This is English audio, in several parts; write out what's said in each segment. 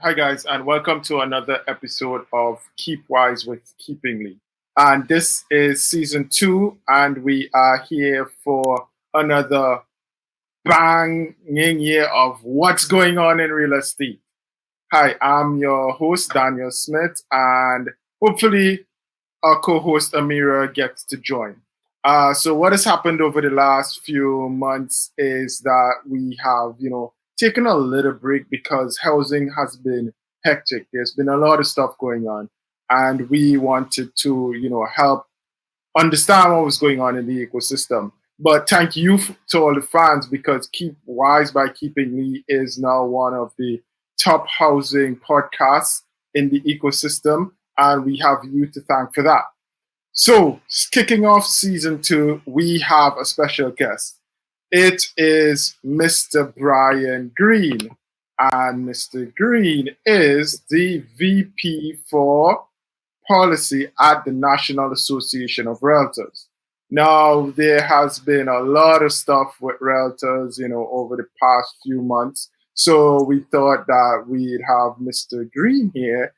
Hi, guys, and welcome to another episode of Keepwize with Keepingly. And this is season 2, and we are here for another banging year of what's going on in real estate. Hi, I'm your host, Daniel Smith, and hopefully our co-host Amira gets to join. So what has happened over the last few months is that we have, taken a little break because housing has been hectic. There's been a lot of stuff going on, and we wanted to, help understand what was going on in the ecosystem. But thank you to all the fans because Keep Wise by Keeping Me is now one of the top housing podcasts in the ecosystem, and we have you to thank for that. So, kicking off season 2, we have a special guest. It is Mr. Bryan Greene. And Mr. Greene is the VP for policy at the National Association of Realtors. Now, there has been a lot of stuff with realtors, over the past few months. So we thought that we'd have Mr. Greene here,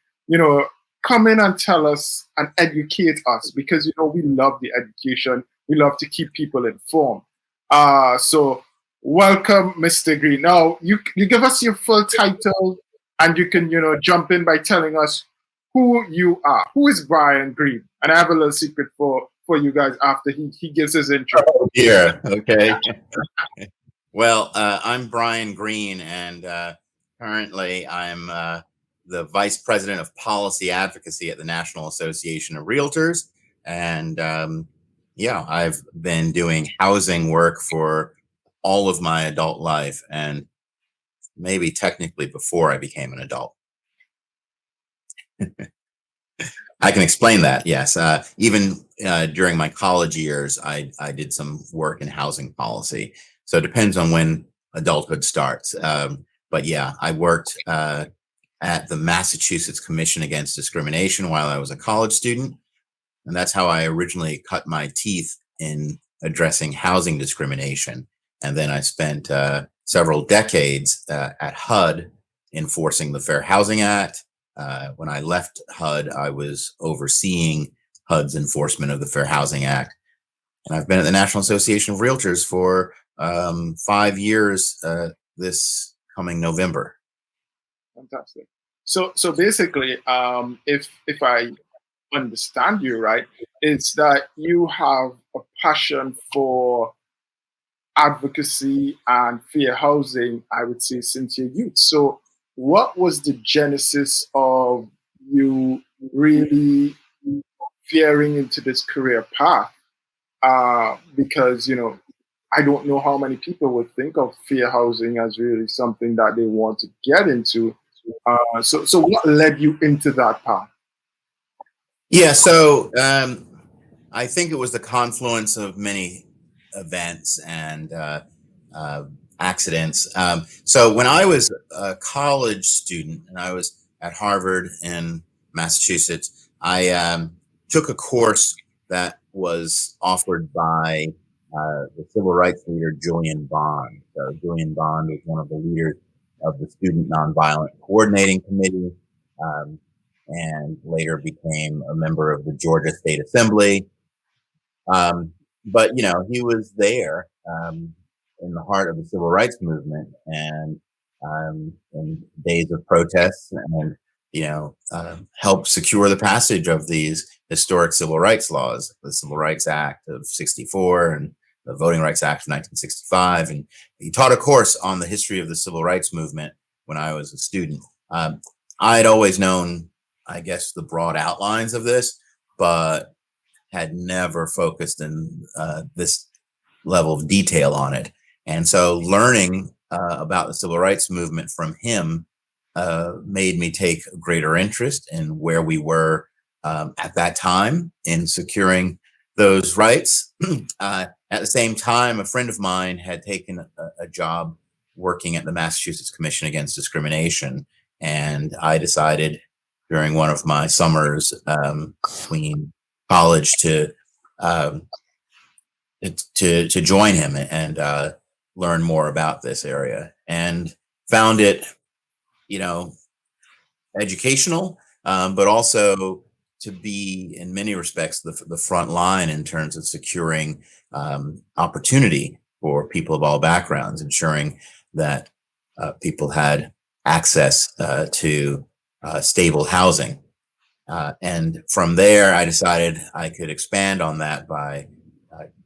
come in and tell us and educate us because, we love the education. We love to keep people informed. So welcome, Mr. Greene. Now, you give us your full title and you can, jump in by telling us who you are. Who is Bryan Greene? And I have a little secret for you guys after he gives his intro. Yeah. Okay. Well, I'm Bryan Greene, and currently I'm the Vice President of Policy Advocacy at the National Association of Realtors. And yeah, I've been doing housing work for all of my adult life, and maybe technically before I became an adult. I can explain that. Yes. Even during my college years, I did some work in housing policy. So it depends on when adulthood starts. But yeah, I worked at the Massachusetts Commission Against Discrimination while I was a college student. And that's how I originally cut my teeth in addressing housing discrimination. And then I spent several decades at HUD enforcing the Fair Housing Act. When I left HUD, I was overseeing HUD's enforcement of the Fair Housing Act. And I've been at the National Association of Realtors for 5 years this coming November. Fantastic. So basically, if I understand you right, it's that you have a passion for advocacy and fair housing, I would say, since your youth. So what was the genesis of you really veering into this career path? Because, I don't know how many people would think of fair housing as really something that they want to get into. So what led you into that path? Yeah, so I think it was the confluence of many events and accidents. So when I was a college student and I was at Harvard in Massachusetts, I took a course that was offered by the civil rights leader Julian Bond. So Julian Bond was one of the leaders of the Student Nonviolent Coordinating Committee, and later became a member of the Georgia State Assembly. But he was there in the heart of the civil rights movement, and in days of protests, and helped secure the passage of these historic civil rights laws, the Civil Rights Act of '64 and the Voting Rights Act of 1965. And he taught a course on the history of the civil rights movement when I was a student. I had always known, I guess, the broad outlines of this, but had never focused in this level of detail on it. And so learning about the civil rights movement from him made me take a greater interest in where we were at that time in securing those rights. At the same time, a friend of mine had taken a job working at the Massachusetts Commission Against Discrimination. And I decided during one of my summers between college to join him and learn more about this area, and found it, educational, but also to be, in many respects, the front line in terms of securing opportunity for people of all backgrounds, ensuring that people had access to stable housing. And from there, I decided I could expand on that by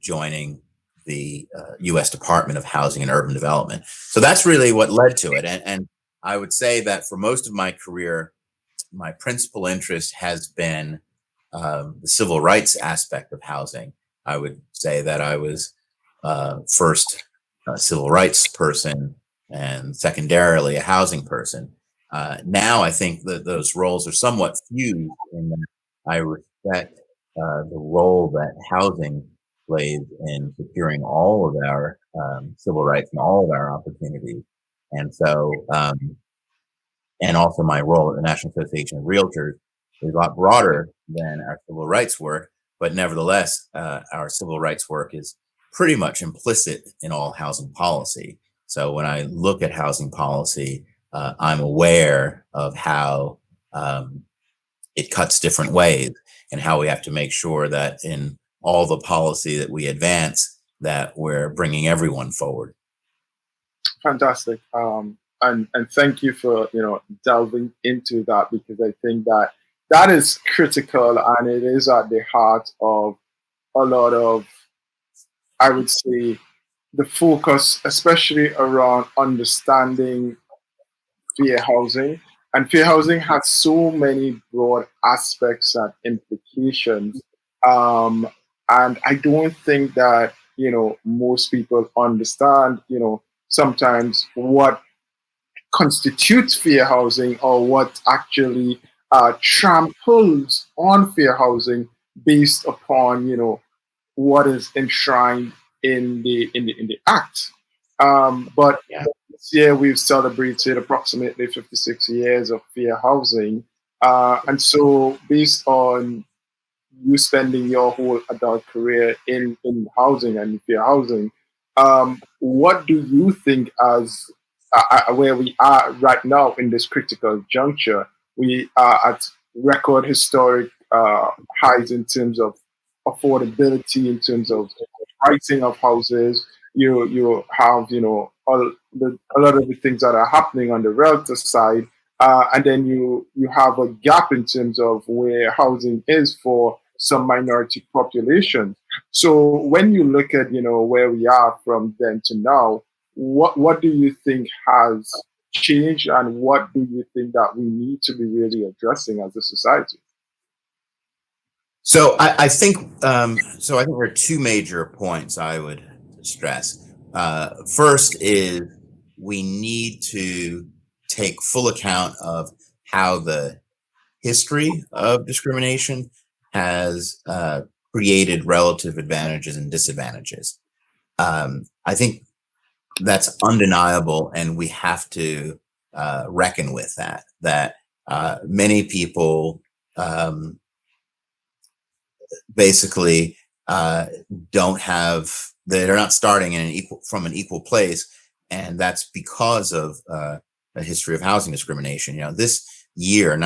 joining the U.S. Department of Housing and Urban Development. So that's really what led to it. And I would say that for most of my career, my principal interest has been the civil rights aspect of housing. I would say that I was first a civil rights person and secondarily a housing person. Now I think that those roles are somewhat fused in that I respect the role that housing plays in securing all of our civil rights and all of our opportunities. And so, and also my role at the National Association of Realtors is a lot broader than our civil rights work, but nevertheless, our civil rights work is pretty much implicit in all housing policy. So when I look at housing policy, I'm aware of how it cuts different ways and how we have to make sure that in all the policy that we advance, that we're bringing everyone forward. Fantastic. And thank you for delving into that, because I think that that is critical, and it is at the heart of a lot of, I would say, the focus, especially around understanding fair housing. And fair housing has so many broad aspects and implications. Um, and I don't think that, most people understand, sometimes what constitutes fair housing, or what actually tramples on fair housing based upon, what is enshrined in the act. But Yeah. this year we've celebrated approximately 56 years of fair housing, and so based on you spending your whole adult career in housing and fair housing, what do you think as where we are right now in this critical juncture? We are at record historic highs in terms of affordability, in terms of pricing of houses. You have a lot of the things that are happening on the realtor side, and then you have a gap in terms of where housing is for some minority populations. So when you look at where we are from then to now, what do you think has changed, and what do you think that we need to be really addressing as a society? So I think so. I think there are two major points I would stress. First is we need to take full account of how the history of discrimination has created relative advantages and disadvantages. I think that's undeniable, and we have to reckon with that. That many people basically don't have, they're not starting in from an equal place, and that's because of a history of housing discrimination. This year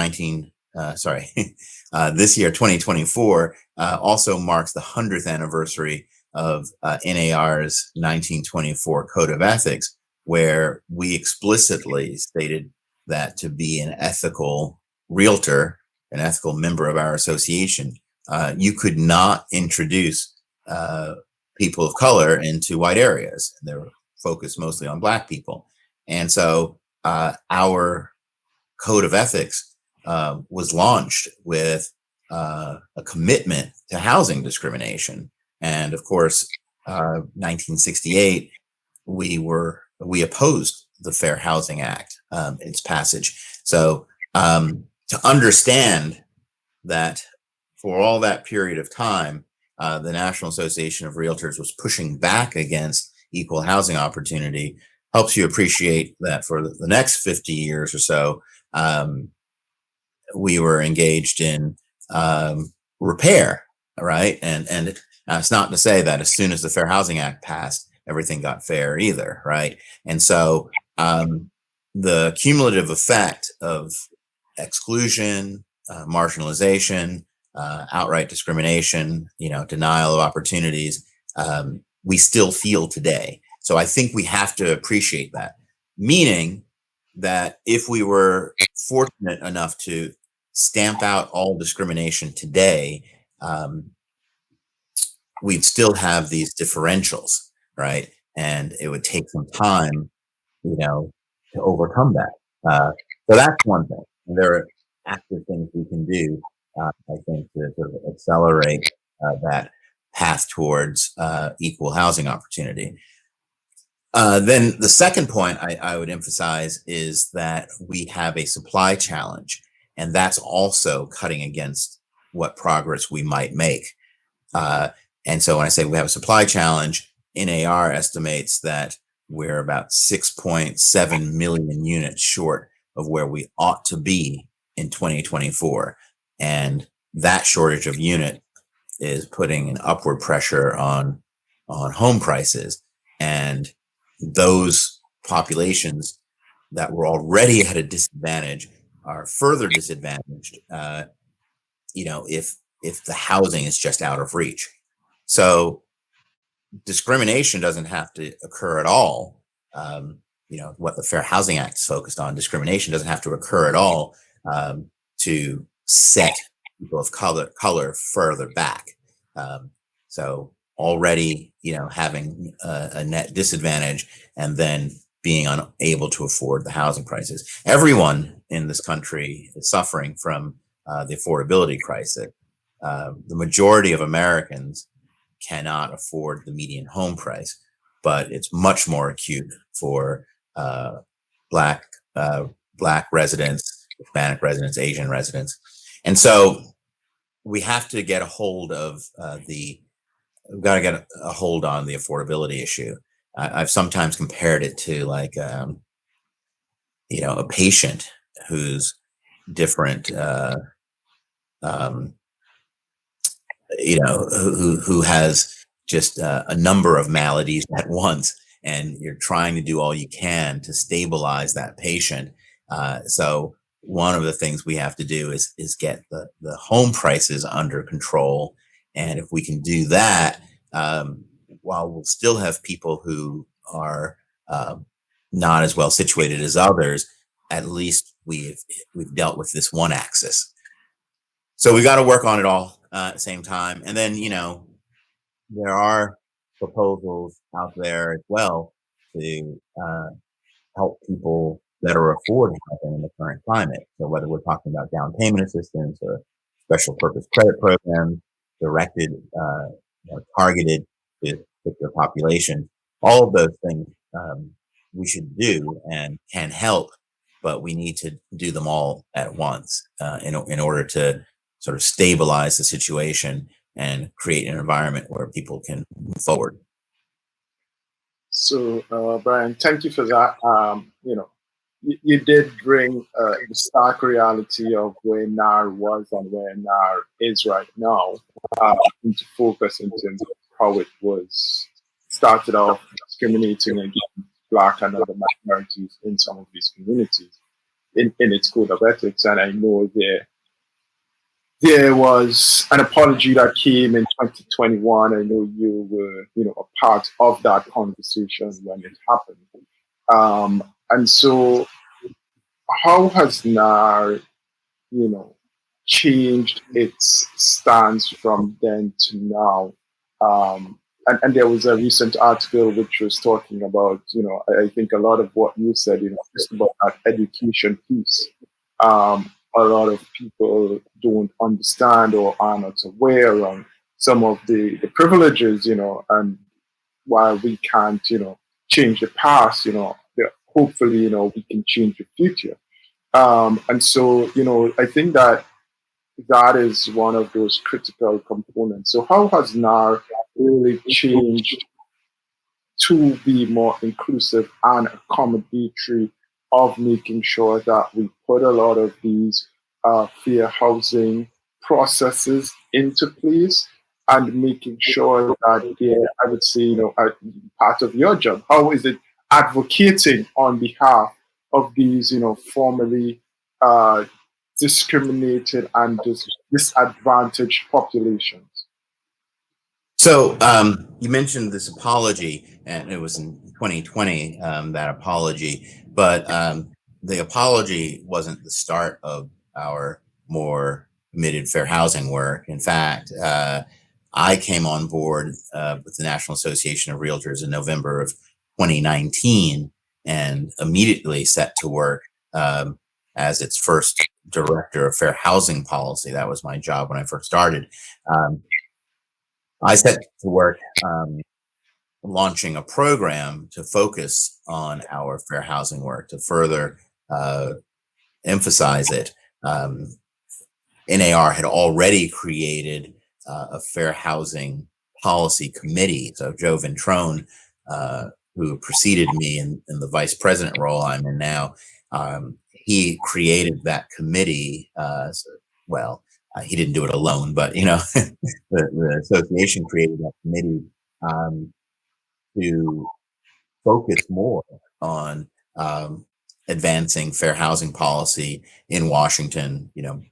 2024 also marks the 100th anniversary of NAR's 1924 Code of Ethics, where we explicitly stated that to be an ethical realtor, an ethical member of our association, you could not introduce people of color into white areas. They were focused mostly on Black people. And so our code of ethics was launched with a commitment to housing discrimination. And of course, 1968, we opposed the Fair Housing Act, its passage. So to understand that for all that period of time, the National Association of Realtors was pushing back against equal housing opportunity, helps you appreciate that for the next 50 years or so, we were engaged in repair, right? And it's not to say that as soon as the Fair Housing Act passed, everything got fair either, right? And so the cumulative effect of exclusion, marginalization, outright discrimination, denial of opportunities, we still feel today. So I think we have to appreciate that, meaning that if we were fortunate enough to stamp out all discrimination today, we'd still have these differentials, right? And it would take some time, to overcome that. So that's one thing. And there are active things we can do, I think, to sort of accelerate that path towards equal housing opportunity. Then the second point I would emphasize is that we have a supply challenge, and that's also cutting against what progress we might make. And so when I say we have a supply challenge, NAR estimates that we're about 6.7 million units short of where we ought to be in 2024. And that shortage of unit is putting an upward pressure on home prices. And those populations that were already at a disadvantage are further disadvantaged, if the housing is just out of reach. So discrimination doesn't have to occur at all. What the Fair Housing Act is focused on, discrimination doesn't have to occur at all to set people of color further back. So already, having a net disadvantage and then being unable to afford the housing prices. Everyone in this country is suffering from the affordability crisis. The majority of Americans cannot afford the median home price, but it's much more acute for Black residents, Hispanic residents, Asian residents. And so we have to get a hold of we've got to get a hold on the affordability issue. I've sometimes compared it to like, a patient who's different, who has just a number of maladies at once, and you're trying to do all you can to stabilize that patient. So one of the things we have to do is get the home prices under control. And if we can do that, while we'll still have people who are not as well situated as others, at least we've dealt with this one axis. So we got to work on it all at the same time. And then, there are proposals out there as well to help people better afford housing in the current climate. So whether we're talking about down payment assistance or special purpose credit programs directed, targeted to particular populations, all of those things we should do and can help, but we need to do them all at once in order to sort of stabilize the situation and create an environment where people can move forward. So, Bryan, thank you for that. You did bring the stark reality of where NAR was and where NAR is right now into focus in terms of how it was started off discriminating against Black and other minorities in some of these communities in its code of ethics. And I know there was an apology that came in 2021. I know you were, a part of that conversation when it happened. And so how has NAR, changed its stance from then to now? And there was a recent article which was talking about, I think a lot of what you said, just about that education piece. A lot of people don't understand or are not aware of some of the privileges, and while we can't, change the past, hopefully, we can change the future. And so, I think that is one of those critical components. So how has NAR really changed to be more inclusive and accommodatory of making sure that we put a lot of these fair housing processes into place and making sure that I would say, part of your job, how is it advocating on behalf of these, formerly discriminated and disadvantaged populations? So you mentioned this apology, and it was in 2020, that apology, but the apology wasn't the start of our more committed fair housing work. In fact, I came on board with the National Association of Realtors in November of 2019 and immediately set to work as its first director of fair housing policy. That was my job when I first started. I set to work launching a program to focus on our fair housing work, to further emphasize it. NAR had already created a fair housing policy committee. So Joe Ventrone, who preceded me in the vice president role I'm in now, he created that committee. He didn't do it alone, but the association created that committee to focus more on advancing fair housing policy in Washington,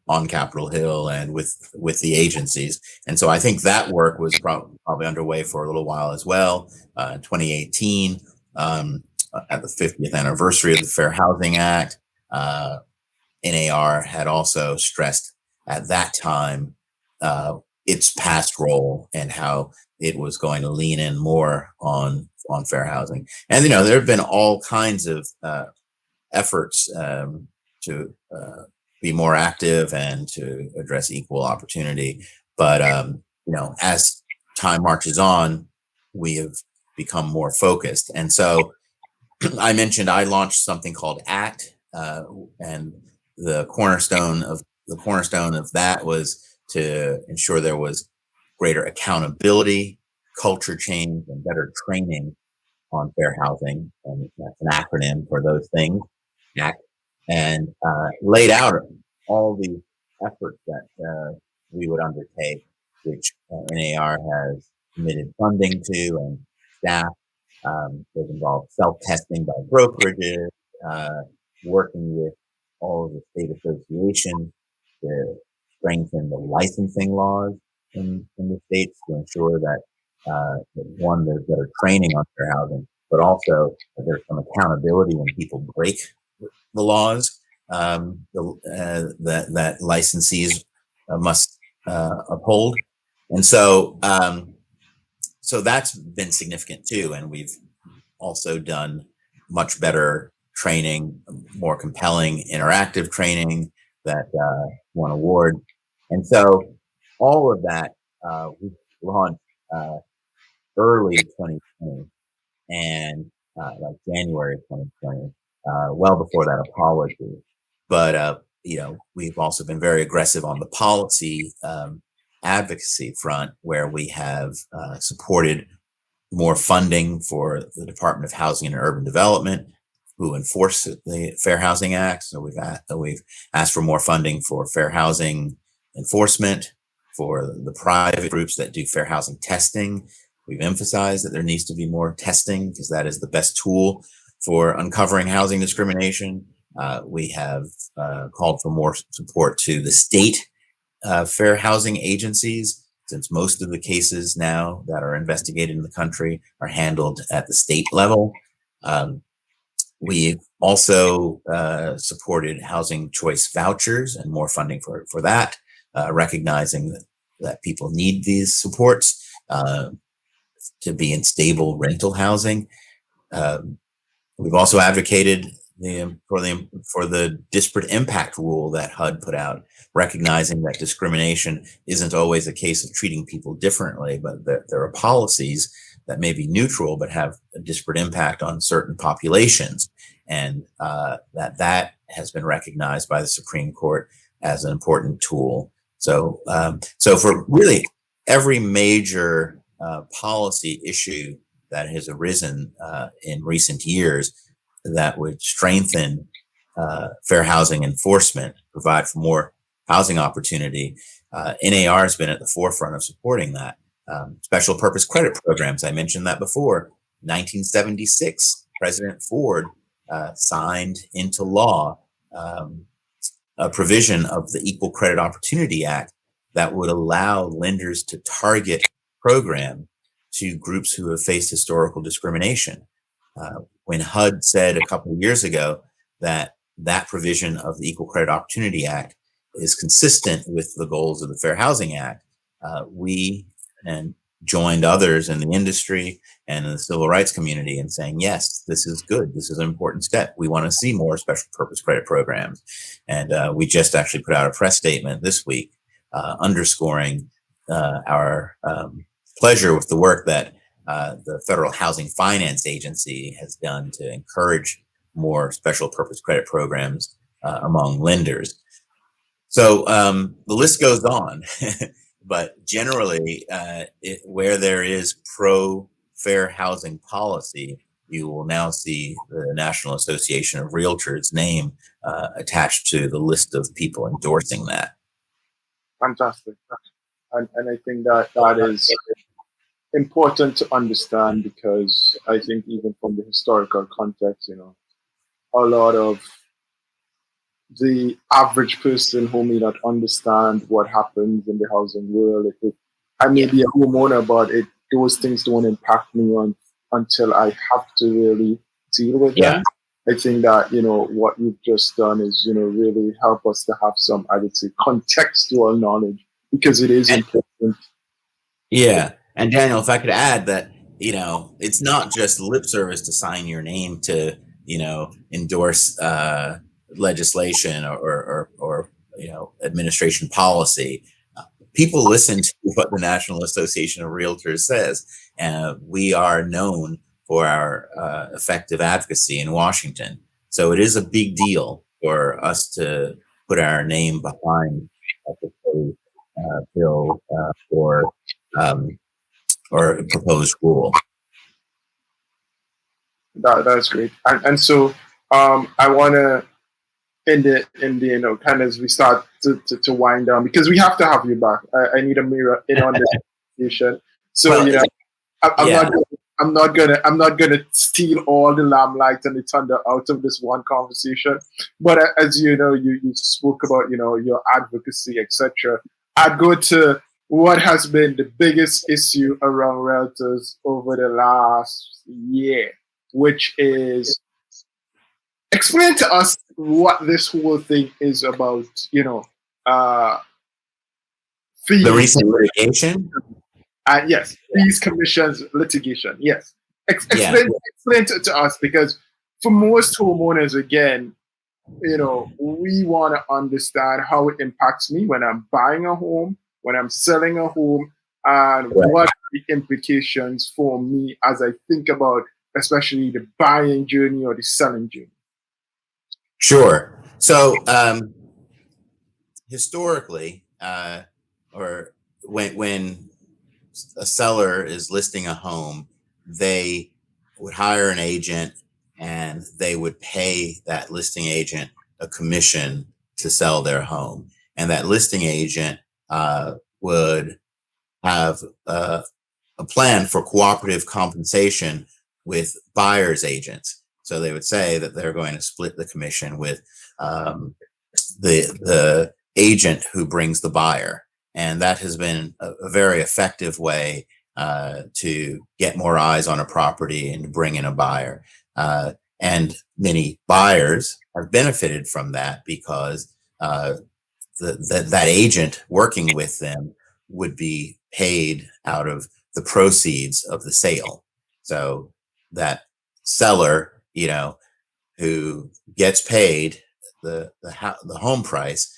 on Capitol Hill and with the agencies. And so I think that work was probably underway for a little while as well. 2018, at the 50th anniversary of the Fair Housing Act, NAR had also stressed at that time its past role and how it was going to lean in more on fair housing. And there have been all kinds of efforts to be more active and to address equal opportunity. But as time marches on, we have become more focused. And so I mentioned I launched something called ACT, and the cornerstone of that was to ensure there was greater accountability, culture change, and better training on fair housing. And that's an acronym for those things, ACT, and laid out all the efforts that we would undertake, which NAR has committed funding to and staff. They've involved self-testing by brokerages, working with all of the state associations to strengthen the licensing laws in the states to ensure that one, there's better training on fair housing, but also that there's some accountability when people break the laws that licensees must uphold. And so that's been significant too. And we've also done much better training, more compelling interactive training that won award. And so all of that we launched early 2020 and like January 2020, well before that apology. But we've also been very aggressive on the policy advocacy front, where we have supported more funding for the Department of Housing and Urban Development, who enforce the Fair Housing Act. So we've asked for more funding for fair housing enforcement, for the private groups that do fair housing testing. We've emphasized that there needs to be more testing because that is the best tool for uncovering housing discrimination. We have called for more support to the state fair housing agencies, since most of the cases now that are investigated in the country are handled at the state level. We've also supported housing choice vouchers and more funding for that, recognizing that people need these supports to be in stable rental housing. We've also advocated for the disparate impact rule that HUD put out, recognizing that discrimination isn't always a case of treating people differently, but that there are policies that may be neutral but have a disparate impact on certain populations, and that has been recognized by the Supreme Court as an important tool. So for really every major policy issue that has arisen in recent years that would strengthen fair housing enforcement, provide for more housing opportunity, NAR has been at the forefront of supporting that. Special purpose credit programs, I mentioned that before. 1976, President Ford signed into law a provision of the Equal Credit Opportunity Act that would allow lenders to target program to groups who have faced historical discrimination. When HUD said a couple of years ago that that provision of the Equal Credit Opportunity Act is consistent with the goals of the Fair Housing Act, we and joined others in the industry and in the civil rights community in saying, yes, this is good. This is an important step. We want to see more special purpose credit programs. And we just actually put out a press statement this week underscoring our pleasure with the work that the Federal Housing Finance Agency has done to encourage more special purpose credit programs among lenders. So the list goes on. But generally, where there is pro-fair housing policy, you will now see the National Association of Realtors name attached to the list of people endorsing that. Fantastic. And I think that is important to understand, because I think even from the historical context, a lot of the average person who may not understand what happens in the housing world. I may be a homeowner, but those things don't impact me until I have to really deal with them. I think that, what you've just done is, really help us to have some, I would say, contextual knowledge, because it is important. Yeah. And Daniel, if I could add that, it's not just lip service to sign your name to, endorse legislation or administration policy. People listen to what the National Association of Realtors says, and we are known for our effective advocacy in Washington. So it is a big deal for us to put our name behind a proposed bill or a proposed rule. That's great. And so I want to, in the kind of as we start to wind down, because we have to have you back. I need a mirror in on this conversation. So I'm not gonna steal all the limelight and the thunder out of this one conversation. But as you know, you spoke about your advocacy, etc. I'd go to what has been the biggest issue around realtors over the last year, which is, explain to us what this whole thing is about, fees. The recent litigation? Yes, fees, commissions, litigation. Yes. Explain to us, because for most homeowners, again, we want to understand how it impacts me when I'm buying a home, when I'm selling a home, and what are the implications for me as I think about especially the buying journey or the selling journey. Sure. So historically, or when a seller is listing a home, they would hire an agent and they would pay that listing agent a commission to sell their home. And that listing agent would have a plan for cooperative compensation with buyer's agents. So they would say that they're going to split the commission with the agent who brings the buyer. And that has been a very effective way to get more eyes on a property and to bring in a buyer. And many buyers have benefited from that, because that agent working with them would be paid out of the proceeds of the sale. So that seller, who gets paid the home price,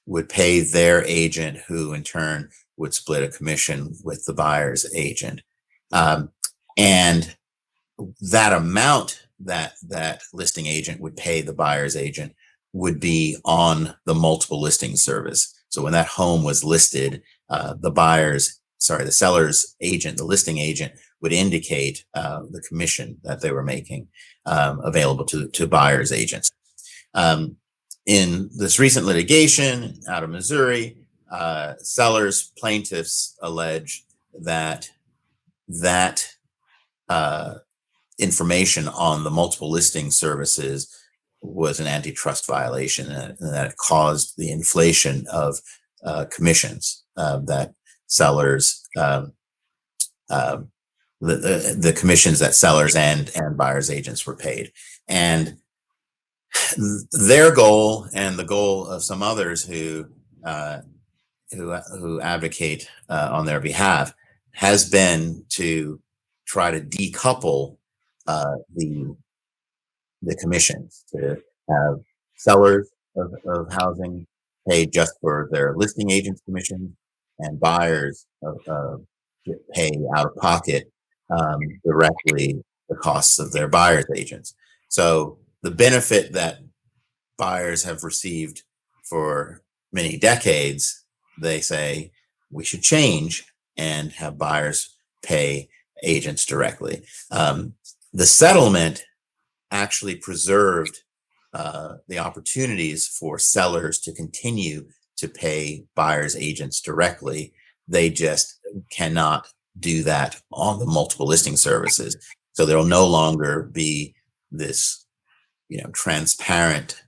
would pay their agent, who in turn would split a commission with the buyer's agent. And that amount that listing agent would pay the buyer's agent would be on the multiple listing service. So when that home was listed, the seller's agent, the listing agent, would indicate the commission that they were making available to buyer's agents. In this recent litigation out of Missouri, plaintiffs allege that information on the multiple listing services was an antitrust violation, and that it caused the inflation of commissions that sellers, the commissions that sellers and buyers agents were paid. And their goal, and the goal of some others who advocate on their behalf, has been to try to decouple the commissions, to have sellers of housing pay just for their listing agents' commissions, and buyers pay out of pocket directly the costs of their buyers agents. So the benefit that buyers have received for many decades, they say we should change and have buyers pay agents directly. The settlement actually preserved the opportunities for sellers to continue to pay buyers agents directly. They just cannot do that on the multiple listing services. So there will no longer be this, transparent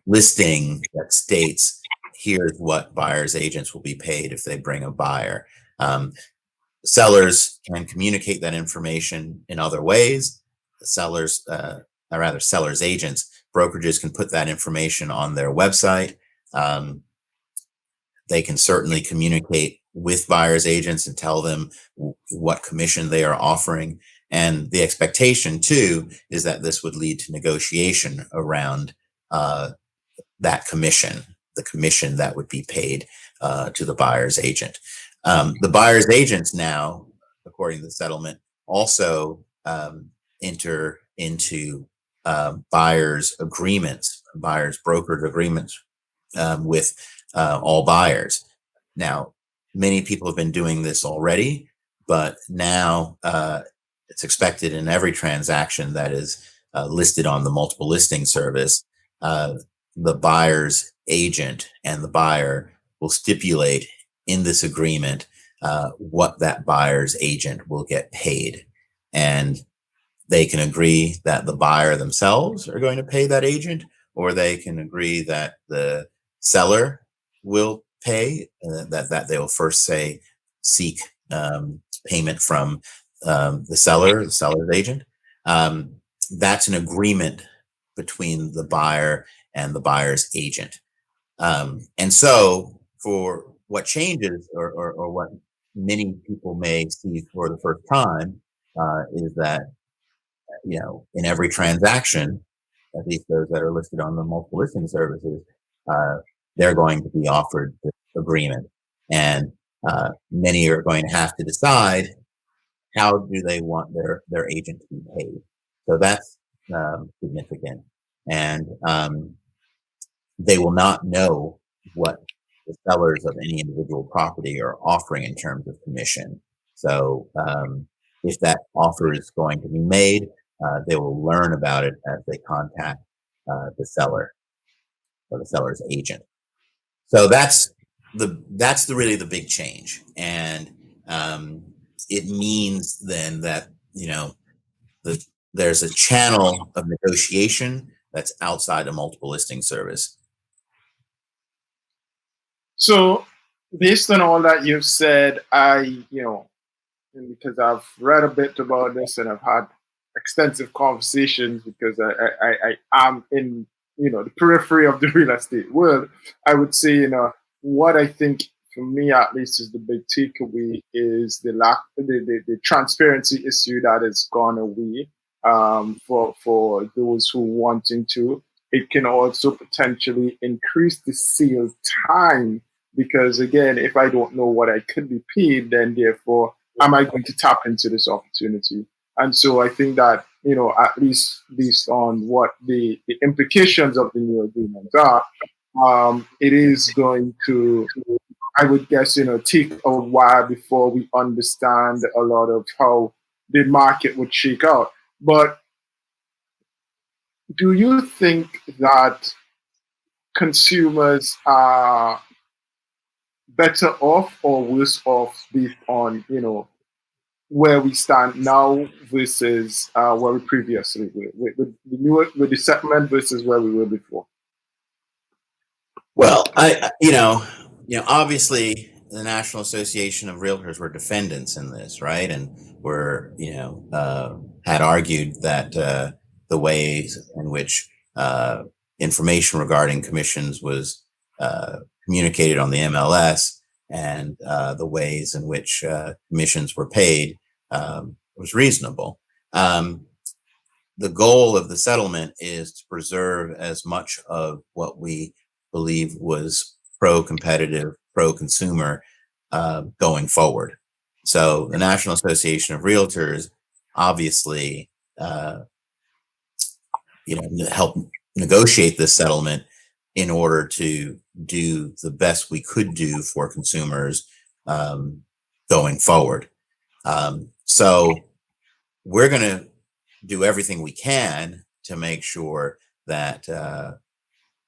listing that states here's what buyers agents will be paid if they bring a buyer. Sellers can communicate that information in other ways. Sellers agents, brokerages can put that information on their website. They can certainly communicate with buyers agents and tell them what commission they are offering. And the expectation too is that this would lead to negotiation around that commission, the commission that would be paid to the buyer's agent. The buyer's agents now, according to the settlement, also enter into buyer's agreements, buyer's brokered agreements with all buyers. Now, many people have been doing this already, but now it's expected in every transaction that is listed on the multiple listing service, the buyer's agent and the buyer will stipulate in this agreement what that buyer's agent will get paid. And they can agree that the buyer themselves are going to pay that agent, or they can agree that the seller will pay, that they will first seek payment from the seller's agent. That's an agreement between the buyer and the buyer's agent. And so for what changes, or what many people may see for the first time, is that, in every transaction, at least those that are listed on the multiple listing services, they're going to be offered this agreement. And many are going to have to decide how do they want their agent to be paid. So that's significant. And they will not know what the sellers of any individual property are offering in terms of commission. So if that offer is going to be made, they will learn about it as they contact the seller or the seller's agent. So that's really the big change. And it means then that, there's a channel of negotiation that's outside a multiple listing service. So, based on all that you've said, and because I've read a bit about this and I've had extensive conversations, because I am in, the periphery of the real estate world, I would say, what I think for me at least is the big takeaway is the transparency issue that has gone away for those who wanting to. It can also potentially increase the sale time, because again, if I don't know what I could be paid, then therefore am I going to tap into this opportunity? And so I think that, at least based on what the implications of the new agreement are, it is going to, I would guess, take a while before we understand a lot of how the market would shake out. But do you think that consumers are better off or worse off based on, where we stand now versus where we previously were, with the settlement versus where we were before? Well, obviously the National Association of Realtors were defendants in this, right? And were, had argued that the ways in which information regarding commissions was communicated on the MLS and the ways in which commissions were paid was reasonable. The goal of the settlement is to preserve as much of what we believe was pro-competitive, pro-consumer going forward. So the National Association of Realtors obviously, helped negotiate this settlement in order to do the best we could do for consumers going forward. So we're going to do everything we can to make sure that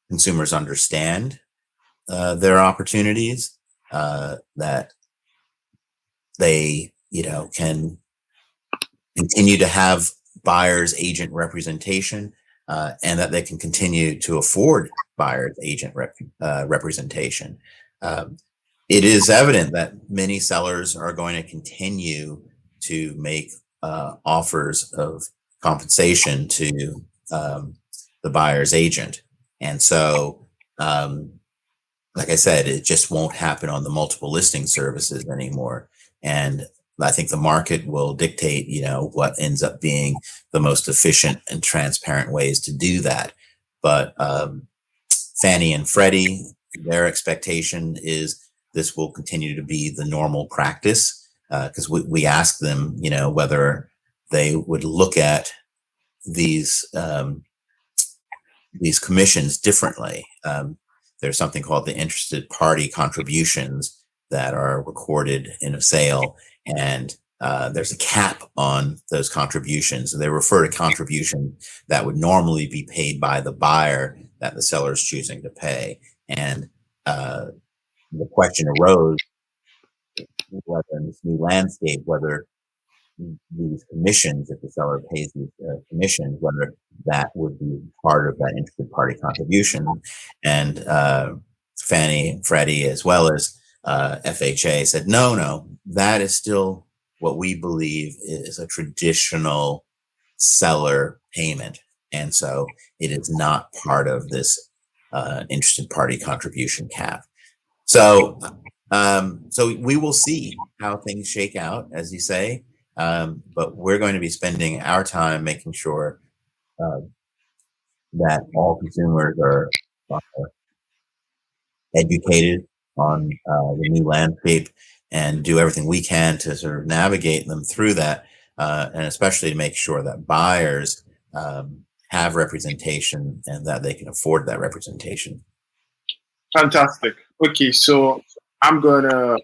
consumers understand their opportunities, that they, can continue to have buyer's agent representation, and that they can continue to afford buyer's agent representation. It is evident that many sellers are going to continue to make offers of compensation to the buyer's agent. And so, like I said, it just won't happen on the multiple listing services anymore. And I think the market will dictate, what ends up being the most efficient and transparent ways to do that. But Fannie and Freddie, their expectation is this will continue to be the normal practice, because we asked them, whether they would look at these commissions differently. There's something called the interested party contributions that are recorded in a sale, and there's a cap on those contributions. They refer to contributions that would normally be paid by the buyer that the seller is choosing to pay. And the question arose whether in this new landscape, whether these commissions, if the seller pays these commissions, whether that would be part of that interested party contribution. And Fannie, Freddie, as well as FHA said, no, that is still what we believe is a traditional seller payment. And so it is not part of this interested party contribution cap. So we will see how things shake out, as you say. But we're going to be spending our time making sure that all consumers are educated on the new landscape and do everything we can to sort of navigate them through that, and especially to make sure that buyers have representation and that they can afford that representation. Fantastic. Okay, so I'm going to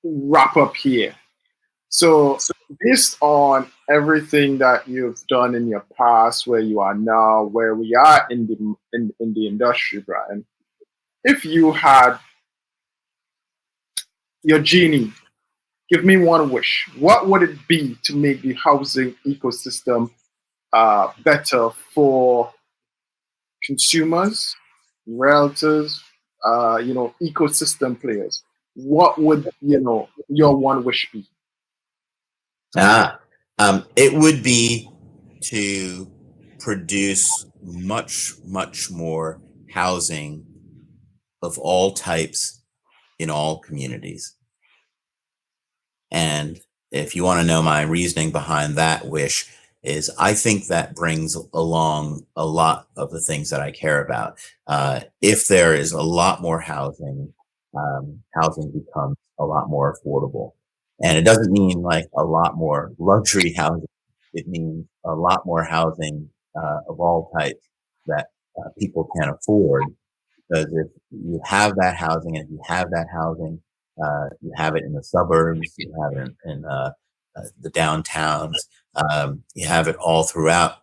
wrap up here. So, based on everything that you've done in your past, where you are now, where we are in the industry, Bryan, if you had your genie, give me one wish. What would it be to make the housing ecosystem better for consumers, realtors, ecosystem players? What would your one wish be? It would be to produce much, much more housing of all types in all communities. And if you want to know my reasoning behind that wish, is I think that brings along a lot of the things that I care about. If there is a lot more housing, housing becomes a lot more affordable. And it doesn't mean like a lot more luxury housing. It means a lot more housing of all types that people can afford. Because if you have that housing, and if you have that housing, you have it in the suburbs, you have it in the downtowns, you have it all throughout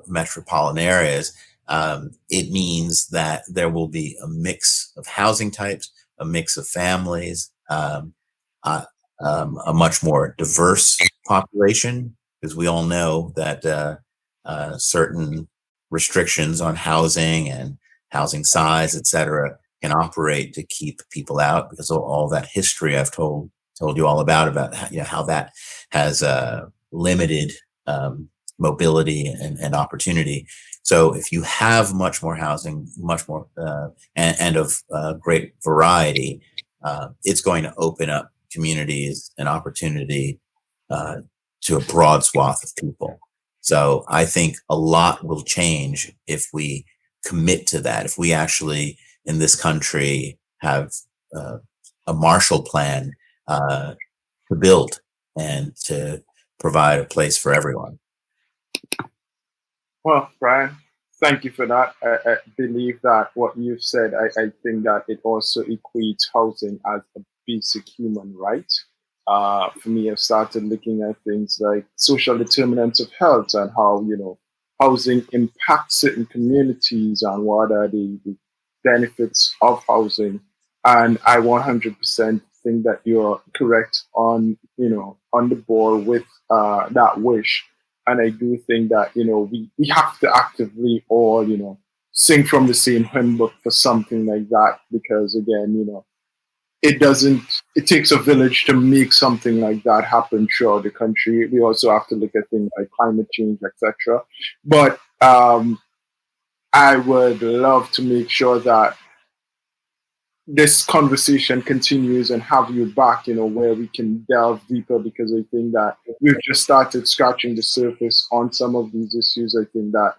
metropolitan areas. It means that there will be a mix of housing types, a mix of families. a much more diverse population, because we all know that certain restrictions on housing and housing size, et cetera, can operate to keep people out, because of all that history I've told you all about how, how that has limited mobility and opportunity. So if you have much more housing, much more and of great variety, it's going to open up communities and opportunity to a broad swath of people. So I think a lot will change if we commit to that. If we actually in this country have a Marshall Plan to build and to provide a place for everyone. Well, Bryan, thank you for that. I believe that what you've said, I think that it also equates housing as a basic human right. For me, I've started looking at things like social determinants of health and how, housing impacts certain communities and what are the benefits of housing. And I 100% think that you're correct on, on the ball with that wish. And I do think that, we have to actively all, sing from the same hymn book for something like that. Because again, it takes a village to make something like that happen throughout the country. We also have to look at things like climate change, etc. But I would love to make sure that this conversation continues and have you back, where we can delve deeper, because I think that we've just started scratching the surface on some of these issues. I think that,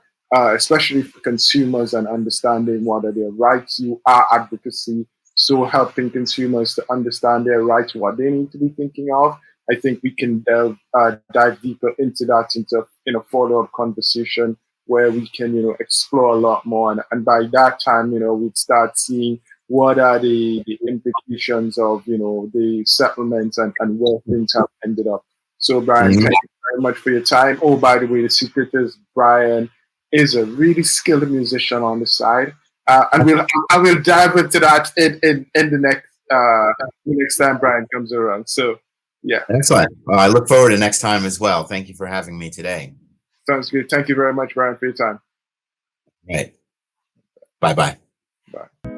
especially for consumers and understanding what are their rights, you are advocacy. So helping consumers to understand their rights, what they need to be thinking of. I think we can dive deeper into that, in a follow-up conversation where we can, explore a lot more. And by that time, we'd start seeing what are the implications of, the settlements and where things have ended up. So, Bryan, thank you very much for your time. Oh, by the way, the secret is Bryan is a really skilled musician on the side. And I will dive into that in the next time Bryan comes around. So, yeah. Excellent. Well, I look forward to next time as well. Thank you for having me today. Sounds good. Thank you very much, Bryan, for your time. Right. Bye-bye. Bye.